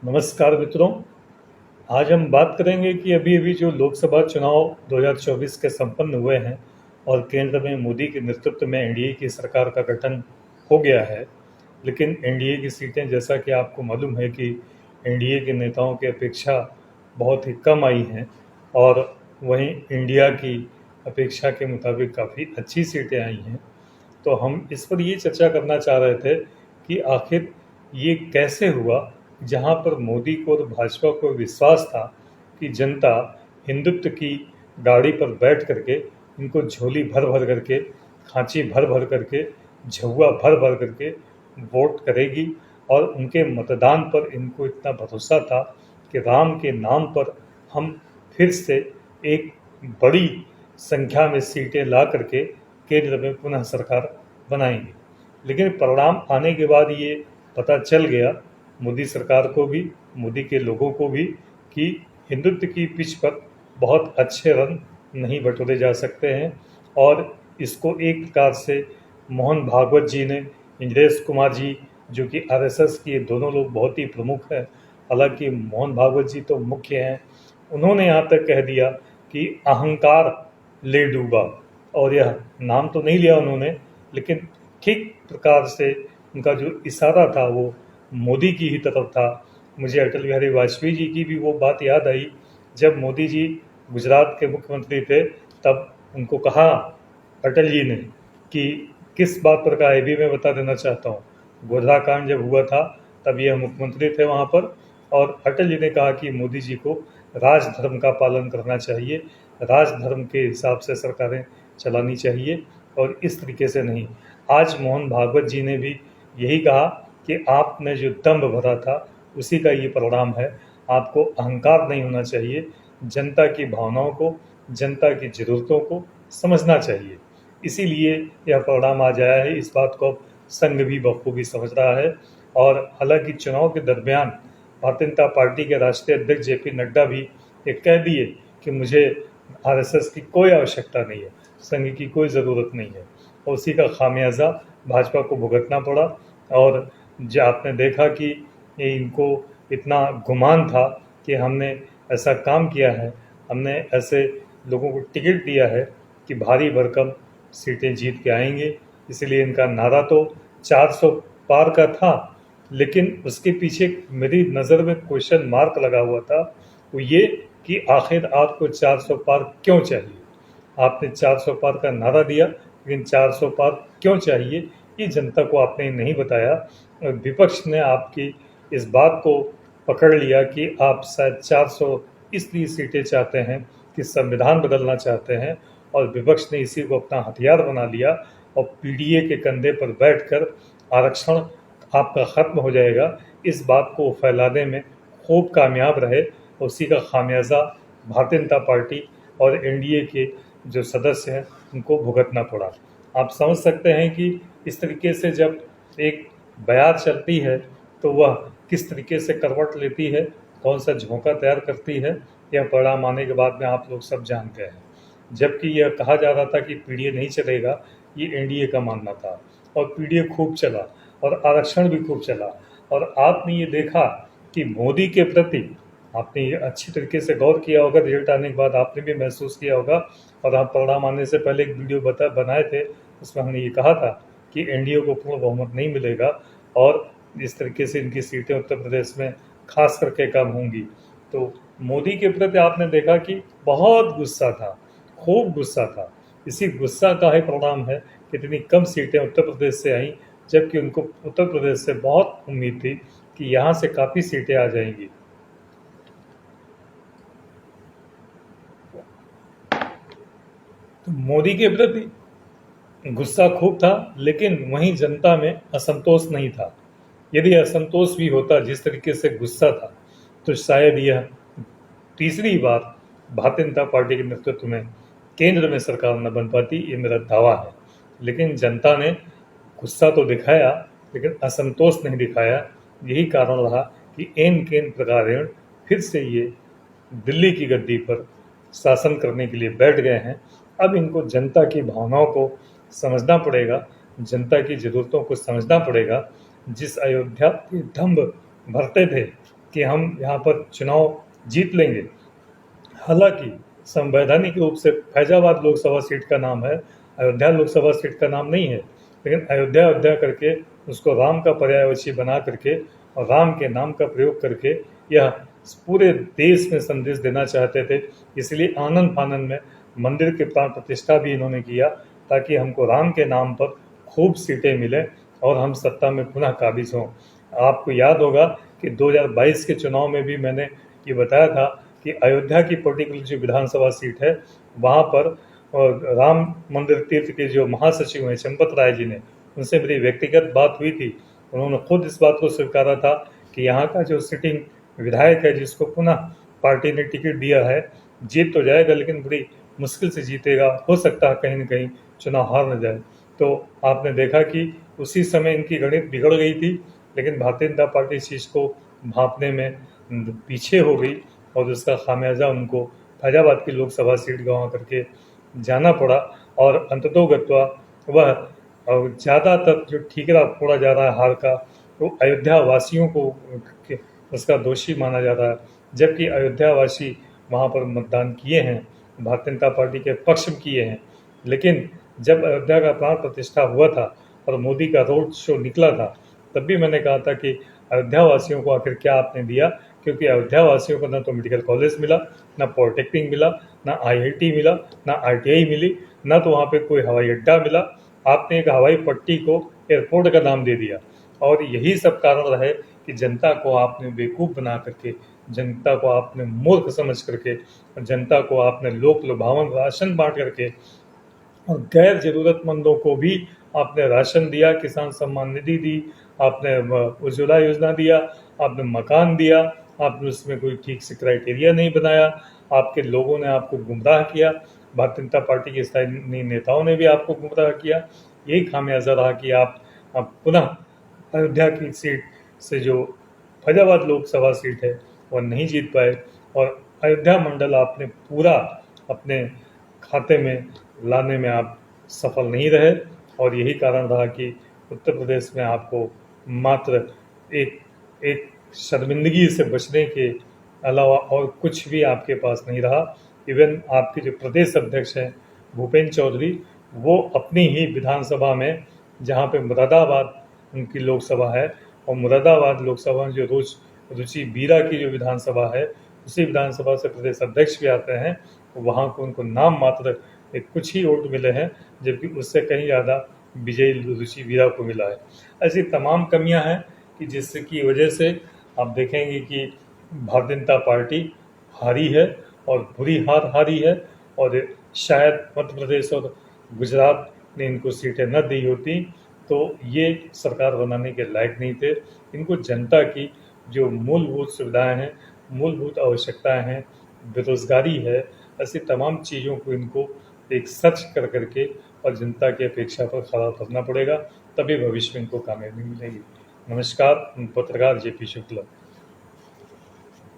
नमस्कार मित्रों। आज हम बात करेंगे कि अभी अभी जो लोकसभा चुनाव 2024 के संपन्न हुए हैं और केंद्र में मोदी के नेतृत्व में एनडीए की सरकार का गठन हो गया है। लेकिन एनडीए की सीटें, जैसा कि आपको मालूम है कि एनडीए के नेताओं की अपेक्षा बहुत ही कम आई हैं और वहीं इंडिया की अपेक्षा के मुताबिक काफ़ी अच्छी सीटें आई हैं। तो हम इस पर ये चर्चा करना चाह रहे थे कि आखिर ये कैसे हुआ, जहाँ पर मोदी को और भाजपा को विश्वास था कि जनता हिंदुत्व की गाड़ी पर बैठ करके इनको झोली भर भर करके, खांची भर भर करके, झुआ भर भर करके वोट करेगी। और उनके मतदान पर इनको इतना भरोसा था कि राम के नाम पर हम फिर से एक बड़ी संख्या में सीटें ला करके केंद्र में पुनः सरकार बनाएंगे। लेकिन परिणाम आने के बाद ये पता चल गया मोदी सरकार को भी, मोदी के लोगों को भी, कि हिंदुत्व की पिच पर बहुत अच्छे रन नहीं बटोरे जा सकते हैं। और इसको एक प्रकार से मोहन भागवत जी ने, इंद्रेश कुमार जी जो कि आरएसएस के दोनों लोग बहुत ही प्रमुख हैं, हालांकि मोहन भागवत जी तो मुख्य हैं, उन्होंने यहाँ तक कह दिया कि अहंकार ले डूबा। और यह नाम तो नहीं लिया उन्होंने, लेकिन ठीक प्रकार से उनका जो इशारा था वो मोदी की ही तरफ था। मुझे अटल बिहारी वाजपेयी जी की भी वो बात याद आई, जब मोदी जी गुजरात के मुख्यमंत्री थे तब उनको कहा अटल जी ने कि किस बात पर कहा, ये भी मैं बता देना चाहता हूँ। गोधरा कांड जब हुआ था तब यह मुख्यमंत्री थे वहाँ पर, और अटल जी ने कहा कि मोदी जी को राजधर्म का पालन करना चाहिए, राजधर्म के हिसाब से सरकारें चलानी चाहिए और इस तरीके से नहीं। आज मोहन भागवत जी ने भी यही कहा कि आपने जो दंभ भरा था उसी का ये परिणाम है। आपको अहंकार नहीं होना चाहिए, जनता की भावनाओं को, जनता की ज़रूरतों को समझना चाहिए। इसीलिए यह परिणाम आज आया है। इस बात को अब संघ भी बखूबी समझ रहा है। और हालांकि चुनाव के दरमियान भारतीय जनता पार्टी के राष्ट्रीय अध्यक्ष जेपी नड्डा भी ये कह दिए कि मुझे आरएसएस की कोई आवश्यकता नहीं है, संघ की कोई ज़रूरत नहीं है। और उसी का खामियाजा भाजपा को भुगतना पड़ा। और जो आपने देखा कि इनको इतना गुमान था कि हमने ऐसा काम किया है, हमने ऐसे लोगों को टिकट दिया है कि भारी भरकम सीटें जीत के आएंगे। इसलिए इनका नारा तो 400 पार का था, लेकिन उसके पीछे मेरी नज़र में क्वेश्चन मार्क लगा हुआ था, वो ये कि आखिर आपको 400 पार क्यों चाहिए। आपने 400 पार का नारा दिया, लेकिन 400 पार क्यों चाहिए ये जनता को आपने नहीं बताया। विपक्ष ने आपकी इस बात को पकड़ लिया कि आप शायद 400 इसलिए सीटें चाहते हैं कि संविधान बदलना चाहते हैं, और विपक्ष ने इसी को अपना हथियार बना लिया। और पीडीए के कंधे पर बैठकर आरक्षण आपका ख़त्म हो जाएगा, इस बात को फैलाने में खूब कामयाब रहे। उसी का खामियाजा भारतीय जनता पार्टी और एनडीए के जो सदस्य हैं उनको भुगतना पड़ा। आप समझ सकते हैं कि इस तरीके से जब एक बयार चलती है तो वह किस तरीके से करवट लेती है, कौन सा झोंका तैयार करती है, यह परिणाम आने के बाद में आप लोग सब जानते हैं। जबकि यह कहा जा रहा था कि पीडीए नहीं चलेगा, ये एनडीए का मानना था, और पीडीए खूब चला और आरक्षण भी खूब चला। और आपने ये देखा कि मोदी के प्रति आपने ये अच्छी तरीके से गौर किया होगा, रिजल्ट आने के बाद आपने भी महसूस किया होगा। और हम परिणाम आने से पहले एक वीडियो बनाए थे, उसमें हमने ये कहा था कि एनडीए को पूर्ण बहुमत नहीं मिलेगा और इस तरीके से इनकी सीटें उत्तर प्रदेश में खास करके कम होंगी। तो मोदी के प्रति आपने देखा कि बहुत गुस्सा था, खूब गुस्सा था। इसी गुस्सा का ही परिणाम है कि इतनी कम सीटें उत्तर प्रदेश से आई, जबकि उनको उत्तर प्रदेश से बहुत उम्मीद थी कि यहाँ से काफ़ी सीटें आ जाएंगी। तो मोदी के प्रति गुस्सा खूब था, लेकिन वहीं जनता में असंतोष नहीं था। यदि असंतोष भी होता जिस तरीके से गुस्सा था, तो शायद यह तीसरी बार भारतीय जनता पार्टी के नेतृत्व में केंद्र में सरकार न बन पाती, ये मेरा दावा है। लेकिन जनता ने गुस्सा तो दिखाया, लेकिन असंतोष नहीं दिखाया। यही कारण रहा कि एन केन प्रकारेण फिर से ये दिल्ली की गद्दी पर शासन करने के लिए बैठ गए हैं। अब इनको जनता की भावनाओं को समझना पड़ेगा, जनता की ज़रूरतों को समझना पड़ेगा। जिस अयोध्या के दंभ भरते थे कि हम यहाँ पर चुनाव जीत लेंगे। हालांकि संवैधानिक रूप से फैजाबाद लोकसभा सीट का नाम है, अयोध्या लोकसभा सीट का नाम नहीं है, लेकिन अयोध्या अयोध्या करके उसको राम का पर्यायवाची बना करके और राम के नाम का प्रयोग करके यह पूरे देश में संदेश देना चाहते थे। इसलिए आनंद फानन में मंदिर की प्राण प्रतिष्ठा भी इन्होंने किया ताकि हमको राम के नाम पर खूब सीटें मिले और हम सत्ता में पुनः काबिज हों। आपको याद होगा कि 2022 के चुनाव में भी मैंने ये बताया था कि अयोध्या की पर्टिकुलर जो विधानसभा सीट है वहाँ पर राम मंदिर तीर्थ के जो महासचिव हैं चंपत राय जी ने, उनसे मेरी व्यक्तिगत बात हुई थी। उन्होंने खुद इस बात को स्वीकारा था कि यहाँ का जो सिटिंग विधायक है जिसको पुनः पार्टी ने टिकट दिया है, जीत तो जाएगा लेकिन बड़ी मुश्किल से जीतेगा, हो सकता है कहीं न कहीं चुनाव हार न जाए। तो आपने देखा कि उसी समय इनकी गणित बिगड़ गई थी, लेकिन भारतीय जनता पार्टी इस चीज़ को भांपने में पीछे हो गई और उसका खामियाजा उनको फैजाबाद की लोकसभा सीट गंवा करके जाना पड़ा। और अंततोगत्वा वह ज़्यादातर जो ठीकरा फोड़ा जा रहा है हार का, वो अयोध्या वासियों को उसका दोषी माना जा रहा है, जबकि अयोध्या वासी वहाँ पर मतदान किए हैं, भारतीय जनता पार्टी के पक्ष में किए हैं। लेकिन जब अयोध्या का प्राण प्रतिष्ठा हुआ था और मोदी का रोड शो निकला था, तब भी मैंने कहा था कि अयोध्या वासियों को आखिर क्या आपने दिया, क्योंकि अयोध्या वासियों को ना तो मेडिकल कॉलेज मिला, ना पॉलिटेक्निक मिला, ना IIT मिला, ना ITI मिली, ना तो वहाँ पे कोई हवाई अड्डा मिला। आपने एक हवाई पट्टी को एयरपोर्ट का नाम दे दिया और यही सब कारण रहे कि जनता को आपने बेवकूफ़ बना करके, जनता को आपने मूर्ख समझ करके, जनता को आपने लोक लुभावन राशन बांट करके और गैर ज़रूरतमंदों को भी आपने राशन दिया, किसान सम्मान निधि दी, आपने उज्ज्वला योजना दिया, आपने मकान दिया, आपने उसमें कोई ठीक से क्राइटेरिया नहीं बनाया, आपके लोगों ने आपको गुमराह किया, भारतीय जनता पार्टी के स्थानीय नेताओं ने भी आपको गुमराह किया। यही खामियाजा रहा कि आप पुनः अयोध्या की सीट से जो फैजाबाद लोकसभा सीट है वह नहीं जीत पाए और अयोध्या मंडल आपने पूरा अपने खाते में लाने में आप सफल नहीं रहे। और यही कारण रहा कि उत्तर प्रदेश में आपको मात्र एक एक शर्मिंदगी से बचने के अलावा और कुछ भी आपके पास नहीं रहा। इवन आपके जो प्रदेश अध्यक्ष हैं भूपेंद्र चौधरी, वो अपनी ही विधानसभा में, जहाँ पे मुरादाबाद उनकी लोकसभा है और मुरादाबाद लोकसभा में जो रुचि बीरा की जो विधानसभा है, उसी विधानसभा से प्रदेश अध्यक्ष भी आते हैं, वहाँ को उनको नाम मात्र कुछ ही वोट मिले हैं, जबकि उससे कहीं ज़्यादा विजयी रुचि बीरा को मिला है। ऐसी तमाम कमियां हैं कि जिसकी वजह से आप देखेंगे कि भारतीय जनता पार्टी हारी है और बुरी हार हारी है और शायद मध्य प्रदेश और गुजरात ने इनको सीटें न दी होती तो ये सरकार बनाने के लायक नहीं थे। इनको जनता की जो मूलभूत सुविधाएं हैं, मूलभूत आवश्यकताएं हैं, बेरोजगारी है, ऐसी तमाम चीज़ों को इनको एक सर्च कर करके और जनता की अपेक्षा पर खड़ा उतरना पड़ेगा, तभी भविष्य में इनको कामयाबी मिलेगी। नमस्कार, पत्रकार JP शुक्ला।